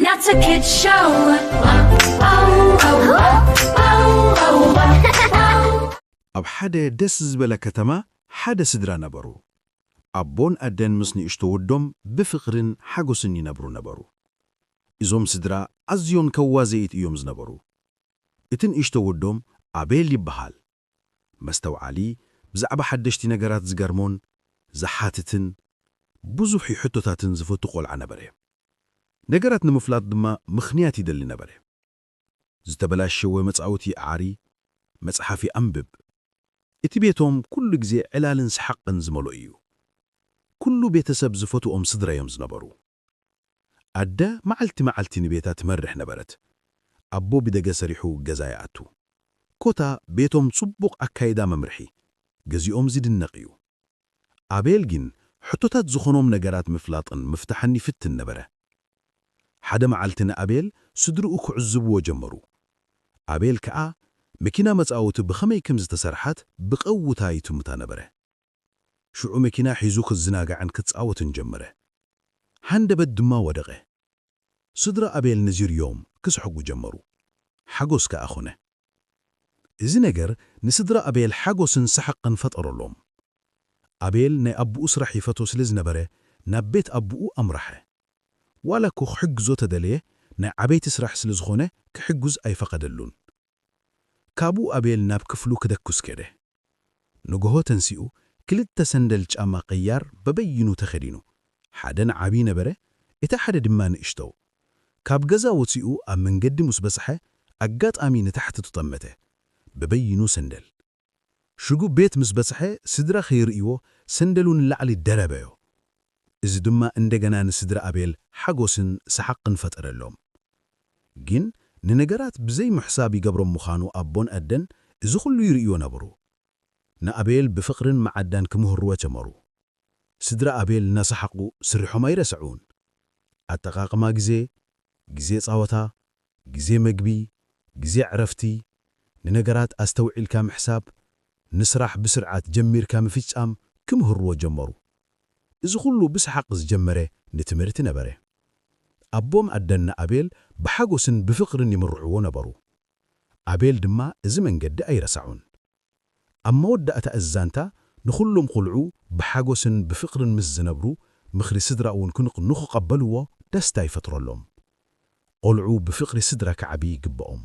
That's a kid show. أب حدا دس زبالة كتما حدا سدرا نبرو أبون أدن مسني اشتودم بفقرن حاجوسن ينبرو نبرو إزوم سدرا أزيون كوازيت يومز نبرو إتن اشتودم أبيل يبهال مستوعالي بزعب حدشتي نجارات زجرمون زحاتتن بزوحي حتوتاتن زفتو قول عنبره نجارات نمفلات دما مخنياتي دلي نبره زتبلاش شوي متعوتي عاري مصحفي أنبب እቲ ቤቶም ኩሉ ግዜ ዕላልን ስሐቅን ዝመልኦ እዩ ኩሉ ቤተሰብ ዝፈትኦም ስድራ እዮም ዝነበሩ ኣደ መዓልቲ ንቤታ ትመርሕ ነበረት ኣቦ ብደገ ሰሪሑ ገዛ ይኣቱ ኮታ ቤቶም ጽቡቕ ኣካይዳ መምርሒ ገዚኦም ዝድነቕ እዩ ኣቤል ግን ሕቶታት ዝኾኖም ነገራት ምፍላጥን ምፍታሕን ይፍትን ነበረ ሓደ መዓልቲ ንኣቤል ስድርኡ ክዕዝብዎ ጀመሩ ኣቤል ከዓ መኪና መጻወቱ ብኸመይ ከም ዝተሰርሓት ብቐውታ ይትምታ ነበረ ሽዑ መኪና ሒዙ ክዝናጋዕን ክትጻወትን ጀመረ ሃንደበት ድማ ወደቐ ስድራ ኣቤል ነዚርዮም ክስሕጉ ጀመሩ ሓጎስ ከዓ ኾነ እዚ ነገር ንስድራ ኣቤል ሓጎስን ሰሐቅን ፈጠረሎም ኣቤል ናይ ኣቡኡ ስራሕ ይፈቶ ስለ ዝነበረ ናብ ቤት ኣቡኡ ኣምራሐ ዋላ እኮ ክሕግዞ ተደለየ ናይ ዓበይቲ ስራሕ ስለ ዝኾነ ክሕግዝ ኣይፈቐደሉን ካብኡ ኣቤል ናብ ክፍሉ ክደኩስ ከደ ንግሆ ተንሲኡ ክልተ ሰንደል ጫማ ቀያር በበይኑ ተኸዲኑ ሓደ ንዓቢ ነበረ እቲ ሓደ ድማ ንእሽተው ካብ ገዛ ወፂኡ ኣብ መንገዲ ምስ በጽሐ ኣጋጣሚ ንታሕቲ ተጠመተ በበይኑ ሰንደል ሽጉ ቤት ምስ በጽሐ ስድራ ኸይርእይዎ ሰንደሉን ላዕሊ ደረበዮ እዚ ድማ እንደገና ንስድራ ኣቤል ሓጎስን ሰሐቅን ፈጠረሎም ግን ንነገራት ብዘይ ምሕሳብ ይገብሮም ምዃኑ ኣቦን ኣደን እዚ ኩሉ ይርእዮ ነበሩ ንኣቤል ብፍቕርን መዓዳን ክምህርዎ ጀመሩ ስድራ ኣቤል እናሰሐቁ ስሪሖም ኣይረስዑን ኣጠቓቕማ ግዜ ጻወታ ግዜ መግቢ ግዜ ዕረፍቲ ንነገራት ኣስተውዒልካ ምሕሳብ ንስራሕ ብስርዓት ጀሚርካ ምፍጻም ክምህርዎ ጀመሩ እዚ ኩሉ ብሰሐቅ ዝጀመረ ንትምህርቲ ነበረ ኣቦም ኣደና ኣቤል ብሓጎስን ብፍቕርን ይምርዕዎ ነበሩ ኣቤል ድማ እዚ መንገዲ ኣይረሳዑን ኣብ መወዳእታ እዛንታ ንኹሎም ቁልዑ ብሓጎስን ብፍቕርን ምስ ዝነብሩ ምኽሪ ስድራ እውን ንኽቐበልዎ ደስታ ይፈጥረሎም ቁልዑ ብፍቕሪ ስድራ ክዓብዩ ይግብኦም